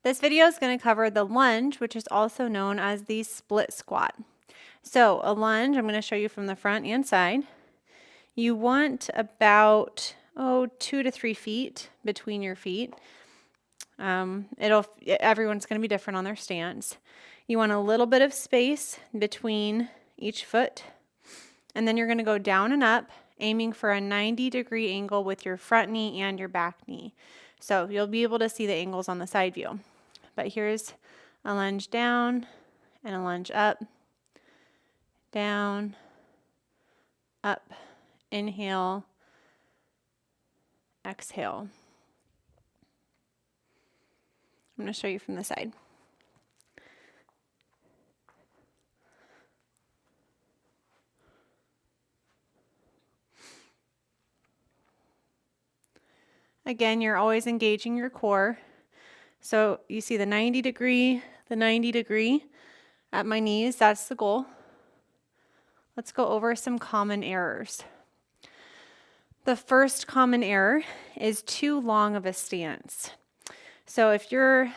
This video is going to cover the lunge, which is also known as the split squat. So a lunge, I'm going to show you from the front and side. You want about 2 to 3 feet between your feet. Everyone's going to be different on their stance. You want a little bit of space between each foot, and then you're going to go down and up, aiming for a 90-degree angle with your front knee and your back knee. So you'll be able to see the angles on the side view. But here's a lunge down and a lunge up, down, up, inhale, exhale. I'm going to show you from the side. Again, you're always engaging your core. So you see the 90 degree at my knees. That's the goal. Let's go over some common errors. The first common error is too long of a stance. So if you're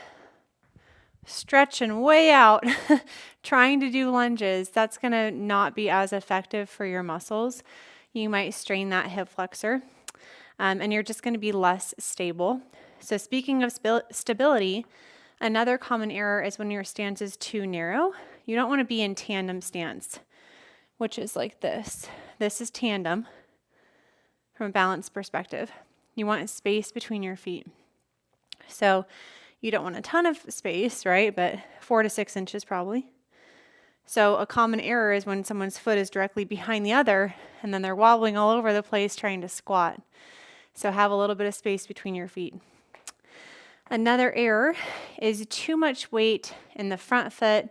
stretching way out trying to do lunges, that's going to not be as effective for your muscles. You might strain that hip flexor, and you're just going to be less stable. So speaking of stability, another common error is when your stance is too narrow. You don't want to be in tandem stance, which is like this. This is tandem from a balance perspective. You want space between your feet. So you don't want a ton of space, right? But 4 to 6 inches probably. So a common error is when someone's foot is directly behind the other and then they're wobbling all over the place trying to squat. So have a little bit of space between your feet. Another error is too much weight in the front foot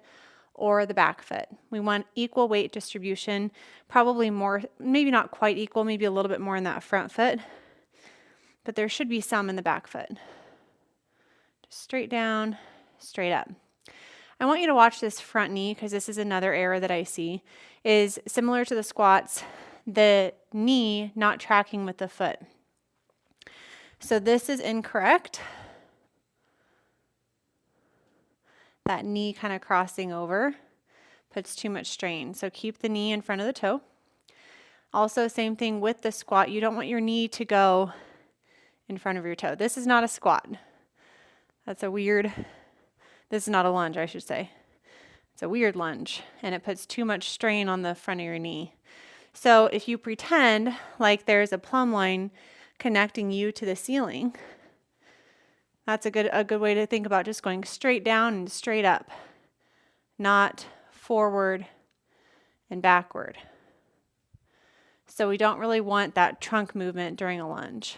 or the back foot. We want equal weight distribution, probably more, maybe not quite equal, maybe a little bit more in that front foot, but there should be some in the back foot. Just straight down, straight up. I want you to watch this front knee because this is another error that I see, is similar to the squats, the knee not tracking with the foot. So this is incorrect. That knee kind of crossing over puts too much strain. So keep the knee in front of the toe. Also, same thing with the squat. You don't want your knee to go in front of your toe. This is not a squat. This is not a lunge, I should say. It's a weird lunge, and it puts too much strain on the front of your knee. So if you pretend like there's a plumb line connecting you to the ceiling, that's a good way to think about just going straight down and straight up, not forward and backward. So we don't really want that trunk movement during a lunge.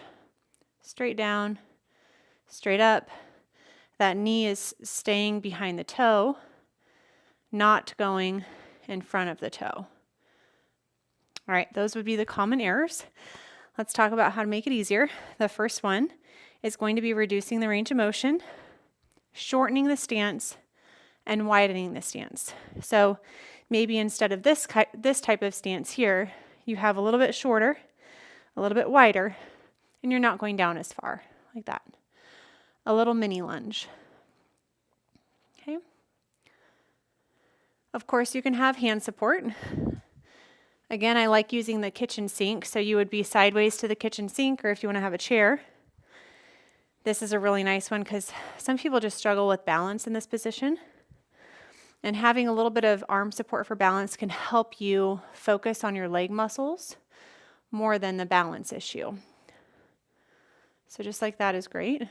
Straight down, straight up. That knee is staying behind the toe, not going in front of the toe. All right, those would be the common errors. Let's talk about how to make it easier. The first one is going to be reducing the range of motion, shortening the stance, and widening the stance. So maybe instead of this type of stance here, you have a little bit shorter, a little bit wider, and you're not going down as far, like that. A little mini lunge. Okay. Of course, you can have hand support. Again, I like using the kitchen sink, so you would be sideways to the kitchen sink, or if you want to have a chair. This is a really nice one because some people just struggle with balance in this position. And having a little bit of arm support for balance can help you focus on your leg muscles more than the balance issue. So just like that is great.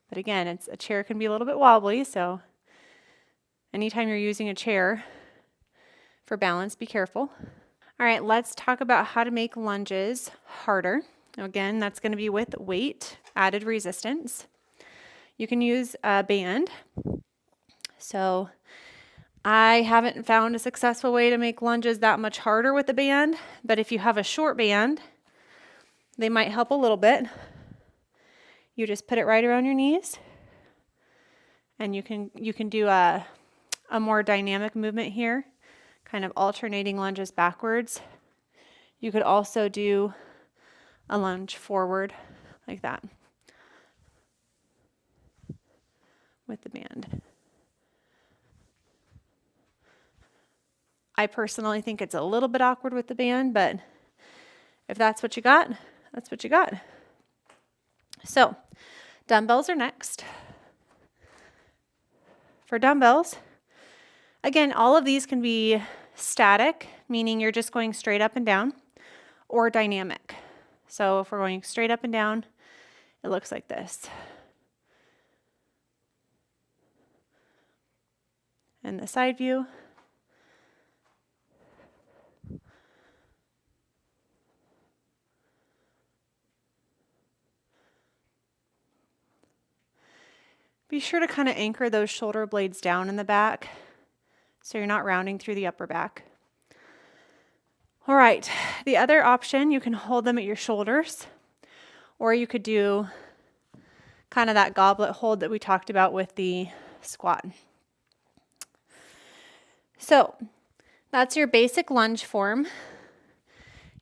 But again, a chair can be a little bit wobbly, so anytime you're using a chair for balance, be careful. All right, let's talk about how to make lunges harder. Again, that's going to be with weight, added resistance. You can use a band. So I haven't found a successful way to make lunges that much harder with a band, but if you have a short band, they might help a little bit. You just put it right around your knees, and you can do a more dynamic movement here, kind of alternating lunges backwards. You could also do a lunge forward like that with the band. I personally think it's a little bit awkward with the band, but if that's what you got, that's what you got. So, dumbbells are next. For dumbbells, again, all of these can be static, meaning you're just going straight up and down, or dynamic. So if we're going straight up and down, it looks like this. And the side view. Be sure to kind of anchor those shoulder blades down in the back so you're not rounding through the upper back. All right, the other option, you can hold them at your shoulders, or you could do kind of that goblet hold that we talked about with the squat. So that's your basic lunge form.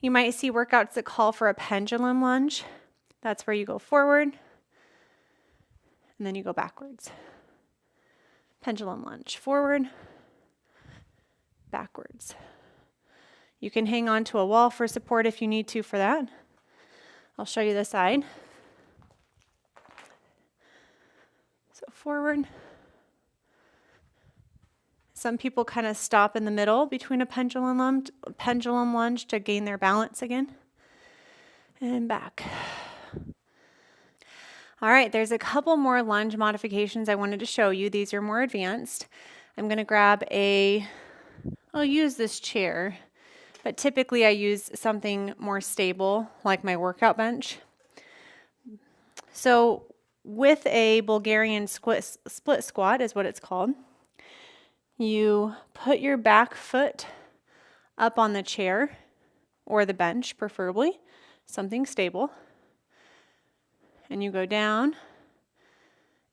You might see workouts that call for a pendulum lunge. That's where you go forward and then you go backwards. Pendulum lunge, forward, backwards. You can hang on to a wall for support if you need to for that. I'll show you the side. So forward. Some people kind of stop in the middle between a pendulum lunge to gain their balance again. And back. All right, there's a couple more lunge modifications I wanted to show you. These are more advanced. I'm going to grab I'll use this chair, but typically I use something more stable like my workout bench. So with a Bulgarian split squat is what it's called. You put your back foot up on the chair or the bench, preferably, something stable. And you go down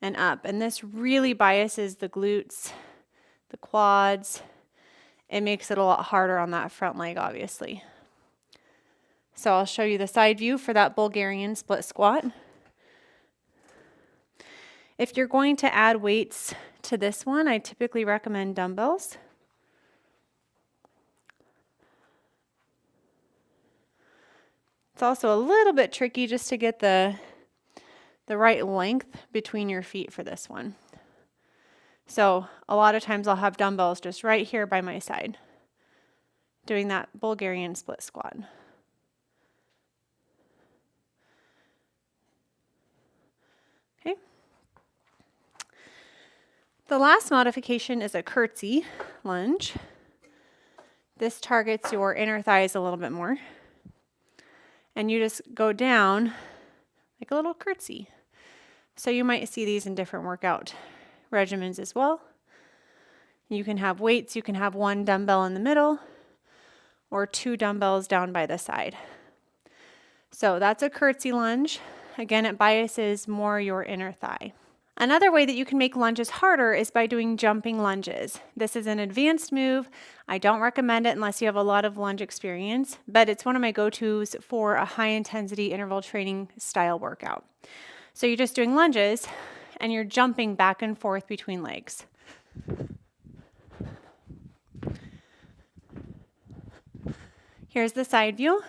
and up. And this really biases the glutes, the quads. It makes it a lot harder on that front leg, obviously. So I'll show you the side view for that Bulgarian split squat. If you're going to add weights to this one, I typically recommend dumbbells. It's also a little bit tricky just to get the right length between your feet for this one. So a lot of times I'll have dumbbells just right here by my side, doing that Bulgarian split squat. Okay. The last modification is a curtsy lunge. This targets your inner thighs a little bit more. And you just go down like a little curtsy. So you might see these in different workout regimens as well. You can have weights, you can have one dumbbell in the middle or two dumbbells down by the side. So that's a curtsy lunge. Again, it biases more your inner thigh. Another way that you can make lunges harder is by doing jumping lunges. This is an advanced move. I don't recommend it unless you have a lot of lunge experience, but it's one of my go-tos for a high-intensity interval training style workout. So you're just doing lunges and you're jumping back and forth between legs. Here's the side view.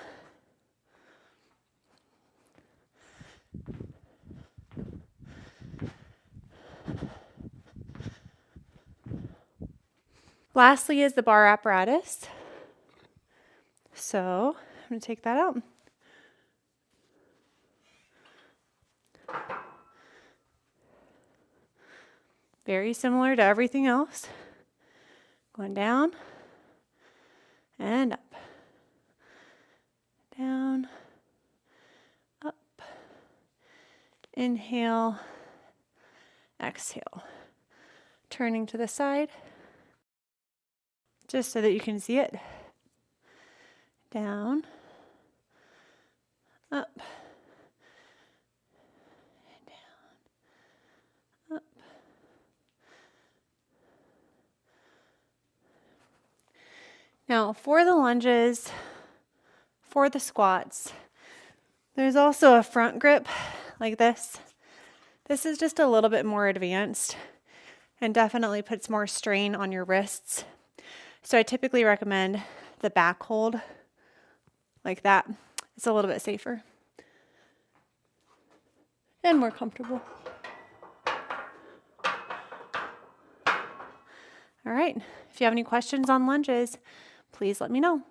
Lastly is the bar apparatus. So I'm going to take that out. Very similar to everything else. Going down and up. Down, up. Inhale, exhale. Turning to the side, just so that you can see it. Down, up, down, up. Now, for the lunges, for the squats, there's also a front grip like this. This is just a little bit more advanced. and definitely puts more strain on your wrists. So I typically recommend the back hold like that. It's a little bit safer and more comfortable. All right, if you have any questions on lunges, please let me know.